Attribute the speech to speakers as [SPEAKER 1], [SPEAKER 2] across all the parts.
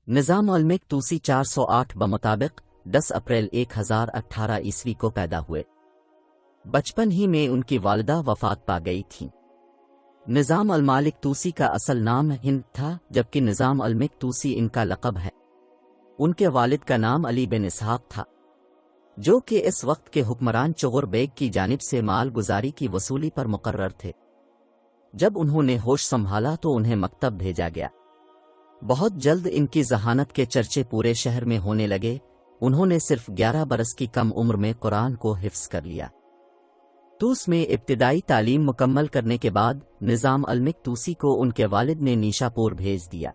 [SPEAKER 1] نظام الملک توسی 408 بمطابق 10 اپریل 1018 عیسوی کو پیدا ہوئے۔ بچپن ہی میں ان کی والدہ وفات پا گئی تھیں۔ نظام الملک توسی کا اصل نام ہند تھا، جبکہ نظام الملک توسی ان کا لقب ہے۔ ان کے والد کا نام علی بن اسحاق تھا، جو کہ اس وقت کے حکمران چغر بیگ کی جانب سے مال گزاری کی وصولی پر مقرر تھے۔ جب انہوں نے ہوش سنبھالا تو انہیں مکتب بھیجا گیا۔ بہت جلد ان کی ذہانت کے چرچے پورے شہر میں ہونے لگے۔ انہوں نے صرف 11 برس کی کم عمر میں قرآن کو حفظ کر لیا۔ توس میں ابتدائی تعلیم مکمل کرنے کے بعد نظام الملک توسی کو ان کے والد نے نیشا پور بھیج دیا۔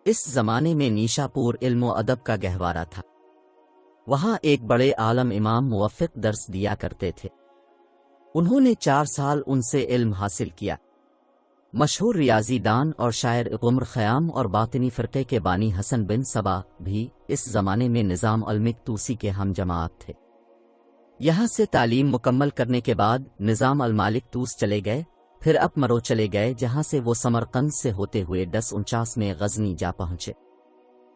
[SPEAKER 1] اس زمانے میں نیشا پور علم و ادب کا گہوارہ تھا۔ وہاں ایک بڑے عالم امام موفق درس دیا کرتے تھے۔ انہوں نے 4 سال ان سے علم حاصل کیا۔ مشہور ریاضی دان اور شاعر عمر خیام اور باطنی فرقے کے بانی حسن بن صبا بھی اس زمانے میں نظام الملک توسی کے ہم جماعت تھے۔ یہاں سے تعلیم مکمل کرنے کے بعد نظام الملک توس چلے گئے، پھر اپمرو چلے گئے، جہاں سے وہ سمرقند سے ہوتے ہوئے 1049 میں غزنی جا پہنچے۔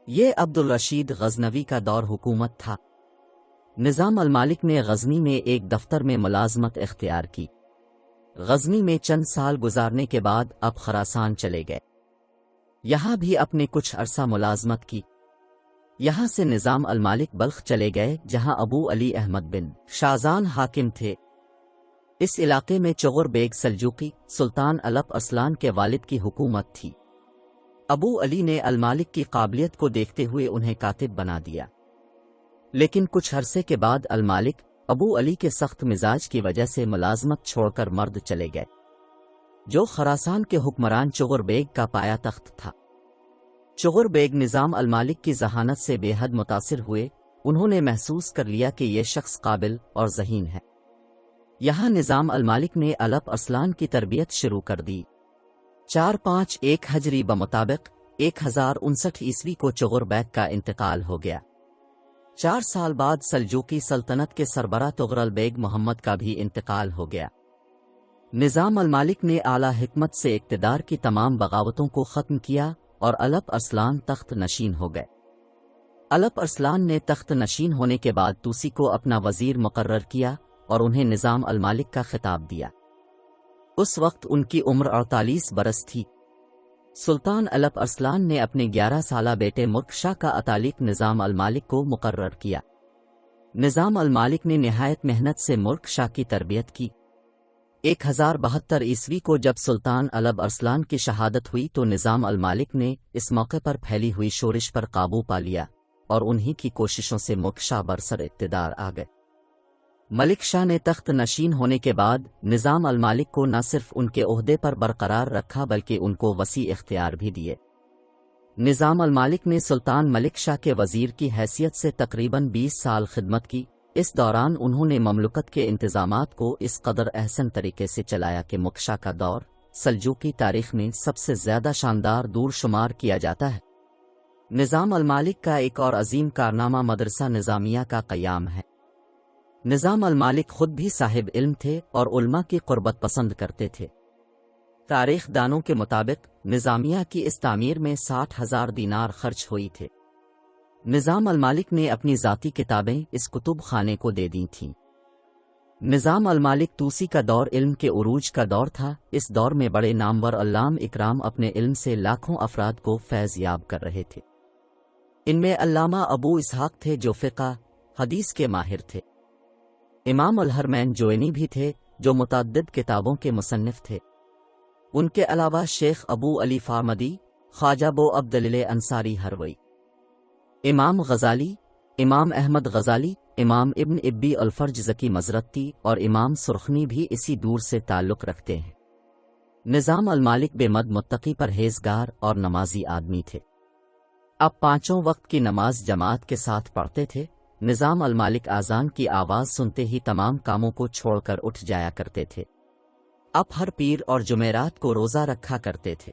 [SPEAKER 1] یہ عبدالرشید غزنوی کا دور حکومت تھا۔ نظام الملک نے غزنی میں ایک دفتر میں ملازمت اختیار کی۔ غزنی میں چند سال گزارنے کے بعد اب خراسان چلے گئے۔ یہاں بھی اپنے کچھ عرصہ ملازمت کی۔ یہاں سے نظام الملک بلخ چلے گئے، جہاں ابو علی احمد بن شازان حاکم تھے۔ اس علاقے میں چغر بیگ سلجوقی سلطان الپ ارسلان کے والد کی حکومت تھی۔ ابو علی نے الملک کی قابلیت کو دیکھتے ہوئے انہیں کاتب بنا دیا، لیکن کچھ عرصے کے بعد الملک ابو علی کے سخت مزاج کی وجہ سے ملازمت چھوڑ کر مرد چلے گئے، جو خراسان کے حکمران چغر بیگ کا پایا تخت تھا۔ چغر بیگ نظام الملک کی ذہانت سے بے حد متاثر ہوئے۔ انہوں نے محسوس کر لیا کہ یہ شخص قابل اور ذہین ہے۔ یہاں نظام الملک نے الپ ارسلان کی تربیت شروع کر دی۔ 451 ہجری بمطابق 1059 عیسوی کو چغر بیگ کا انتقال ہو گیا۔ 4 سال بعد سلجوقی سلطنت کے سربراہ طغرل بیگ محمد کا بھی انتقال ہو گیا۔ نظام الملک نے اعلیٰ حکمت سے اقتدار کی تمام بغاوتوں کو ختم کیا اور الپ ارسلان تخت نشین ہو گئے۔ الپ ارسلان نے تخت نشین ہونے کے بعد توسی کو اپنا وزیر مقرر کیا اور انہیں نظام الملک کا خطاب دیا۔ اس وقت ان کی عمر 48 برس تھی۔ سلطان الپ ارسلان نے اپنے 11 سالہ بیٹے ملک شاہ کا اتالق نظام الملک کو مقرر کیا۔ نظام الملک نے نہایت محنت سے ملک شاہ کی تربیت کی۔ 1072 عیسوی کو جب سلطان الپ ارسلان کی شہادت ہوئی تو نظام الملک نے اس موقع پر پھیلی ہوئی شورش پر قابو پا لیا اور انہی کی کوششوں سے ملک شاہ برسر اقتدار آ گئے۔ ملک شاہ نے تخت نشین ہونے کے بعد نظام الملک کو نہ صرف ان کے عہدے پر برقرار رکھا بلکہ ان کو وسیع اختیار بھی دیے۔ نظام الملک نے سلطان ملک شاہ کے وزیر کی حیثیت سے تقریباً 20 سال خدمت کی۔ اس دوران انہوں نے مملکت کے انتظامات کو اس قدر احسن طریقے سے چلایا کہ ملک شاہ کا دور سلجوقی تاریخ میں سب سے زیادہ شاندار دور شمار کیا جاتا ہے۔ نظام الملک کا ایک اور عظیم کارنامہ مدرسہ نظامیہ کا قیام ہے۔ نظام الملک خود بھی صاحب علم تھے اور علماء کی قربت پسند کرتے تھے۔ تاریخ دانوں کے مطابق نظامیہ کی اس تعمیر میں 60,000 دینار خرچ ہوئی تھے۔ نظام الملک نے اپنی ذاتی کتابیں اس کتب خانے کو دے دی تھیں۔ نظام الملک توسی کا دور علم کے عروج کا دور تھا۔ اس دور میں بڑے نامور علام اکرام اپنے علم سے لاکھوں افراد کو فیض یاب کر رہے تھے۔ ان میں علامہ ابو اسحاق تھے جو فقہ حدیث کے ماہر تھے۔ امام الحرمین جوینی بھی تھے جو متعدد کتابوں کے مصنف تھے۔ ان کے علاوہ شیخ ابو علی فارمدی، خواجہ بو عبداللہ انصاری ہروی، امام غزالی، امام احمد غزالی، امام ابن ابی الفرج زکی مزرتی اور امام سرخنی بھی اسی دور سے تعلق رکھتے ہیں۔ نظام الملک بے مد متقی پرہیزگار اور نمازی آدمی تھے۔ اب 5 وقت کی نماز جماعت کے ساتھ پڑھتے تھے۔ نظام الملک اذان کی آواز سنتے ہی تمام کاموں کو چھوڑ کر اٹھ جایا کرتے تھے۔ اب ہر پیر اور جمعرات کو روزہ رکھا کرتے تھے۔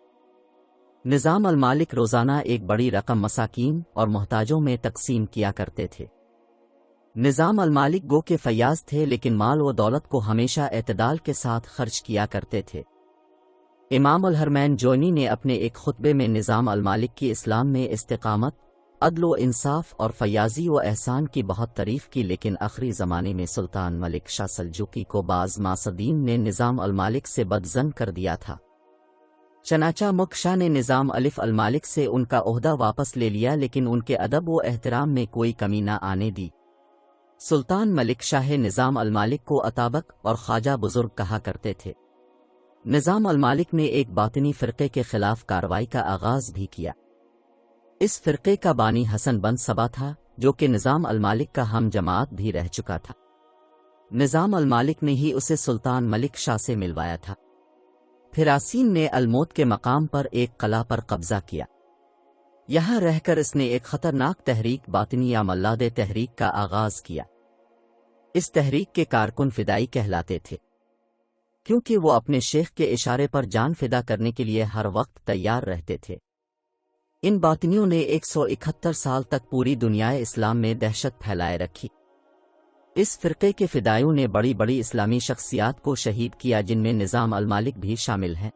[SPEAKER 1] نظام الملک روزانہ ایک بڑی رقم مساکین اور محتاجوں میں تقسیم کیا کرتے تھے۔ نظام الملک گو کے فیاض تھے لیکن مال و دولت کو ہمیشہ اعتدال کے ساتھ خرچ کیا کرتے تھے۔ امام الحرمین جونی نے اپنے ایک خطبے میں نظام المالک کی اسلام میں استقامت، عدل و انصاف اور فیاضی و احسان کی بہت تعریف کی، لیکن آخری زمانے میں سلطان ملک شاہ سلجوقی کو بعض ماسدین نے نظام المالک سے بدظن کر دیا تھا۔ چنانچہ ملک شاہ نے نظام الف المالک سے ان کا عہدہ واپس لے لیا، لیکن ان کے ادب و احترام میں کوئی کمی نہ آنے دی۔ سلطان ملک شاہ نظام المالک کو اتابک اور خواجہ بزرگ کہا کرتے تھے۔ نظام المالک نے ایک باطنی فرقے کے خلاف کارروائی کا آغاز بھی کیا۔ اس فرقے کا بانی حسن بن صبا تھا، جو کہ نظام المالک کا ہم جماعت بھی رہ چکا تھا۔ نظام المالک نے ہی اسے سلطان ملک شاہ سے ملوایا تھا۔ پھر آسین نے الموت کے مقام پر ایک قلعہ پر قبضہ کیا۔ یہاں رہ کر اس نے ایک خطرناک تحریک باطنی یا ملاد تحریک کا آغاز کیا۔ اس تحریک کے کارکن فدائی کہلاتے تھے، کیونکہ وہ اپنے شیخ کے اشارے پر جان فدا کرنے کے لیے ہر وقت تیار رہتے تھے۔ ان باطنیوں نے 171 سال تک پوری دنیا اسلام میں دہشت پھیلائے رکھی۔ اس فرقے کے فدائیوں نے بڑی بڑی اسلامی شخصیات کو شہید کیا، جن میں نظام المالک بھی شامل ہیں۔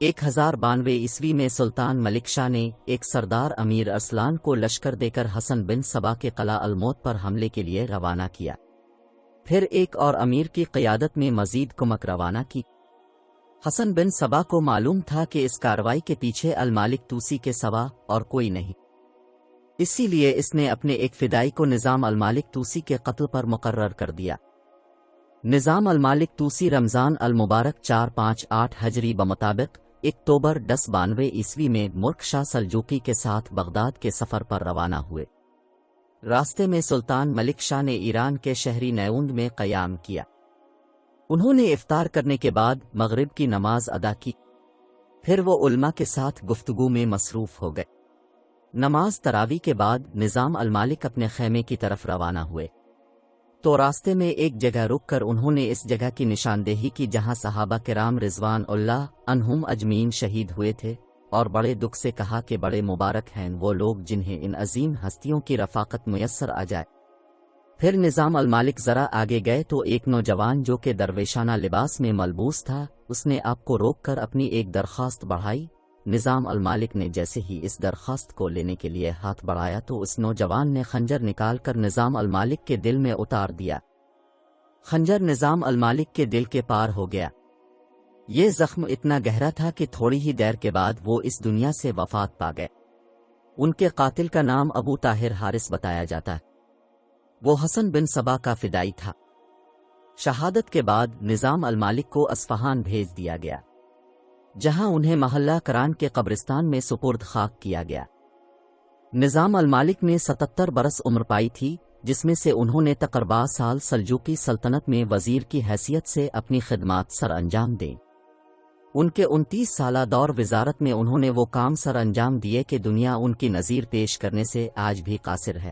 [SPEAKER 1] 1092 عیسوی میں سلطان ملک شاہ نے ایک سردار امیر ارسلان کو لشکر دے کر حسن بن صبا کے قلعہ الموت پر حملے کے لیے روانہ کیا۔ پھر ایک اور امیر کی قیادت میں مزید کمک روانہ کی۔ حسن بن صبا کو معلوم تھا کہ اس کارروائی کے پیچھے المالک توسی کے سوا اور کوئی نہیں، اسی لیے اس نے اپنے ایک فدائی کو نظام المالک توسی کے قتل پر مقرر کر دیا۔ نظام المالک توسی رمضان المبارک 458 ہجری بمطابق اکتوبر 1092 عیسوی میں ملک شاہ سلجوقی کے ساتھ بغداد کے سفر پر روانہ ہوئے۔ راستے میں سلطان ملک شاہ نے ایران کے شہری نیوند میں قیام کیا۔ انہوں نے افطار کرنے کے بعد مغرب کی نماز ادا کی، پھر وہ علماء کے ساتھ گفتگو میں مصروف ہو گئے۔ نماز تراویح کے بعد نظام المالک اپنے خیمے کی طرف روانہ ہوئے، تو راستے میں ایک جگہ رک کر انہوں نے اس جگہ کی نشاندہی کی جہاں صحابہ کرام رضوان اللہ عنہم اجمعین شہید ہوئے تھے، اور بڑے دکھ سے کہا کہ بڑے مبارک ہیں وہ لوگ جنہیں ان عظیم ہستیوں کی رفاقت میسر آ جائے۔ پھر نظام المالک ذرا آگے گئے تو ایک نوجوان جو کہ درویشانہ لباس میں ملبوس تھا، اس نے آپ کو روک کر اپنی ایک درخواست بڑھائی۔ نظام المالک نے جیسے ہی اس درخواست کو لینے کے لیے ہاتھ بڑھایا تو اس نوجوان نے خنجر نکال کر نظام المالک کے دل میں اتار دیا۔ خنجر نظام المالک کے دل کے پار ہو گیا۔ یہ زخم اتنا گہرا تھا کہ تھوڑی ہی دیر کے بعد وہ اس دنیا سے وفات پا گئے۔ ان کے قاتل کا نام ابو طاہر حارث بتایا جاتا ہے۔ وہ حسن بن صبا کا فدائی تھا۔ شہادت کے بعد نظام المالک کو اصفہان بھیج دیا گیا، جہاں انہیں محلہ کران کے قبرستان میں سپرد خاک کیا گیا۔ نظام المالک نے 77 برس عمر پائی تھی، جس میں سے انہوں نے تقریباً سال سلجوقی سلطنت میں وزیر کی حیثیت سے اپنی خدمات سر انجام دیں۔ ان کے 29 سالہ دور وزارت میں انہوں نے وہ کام سر انجام دیے کہ دنیا ان کی نظیر پیش کرنے سے آج بھی قاصر ہے۔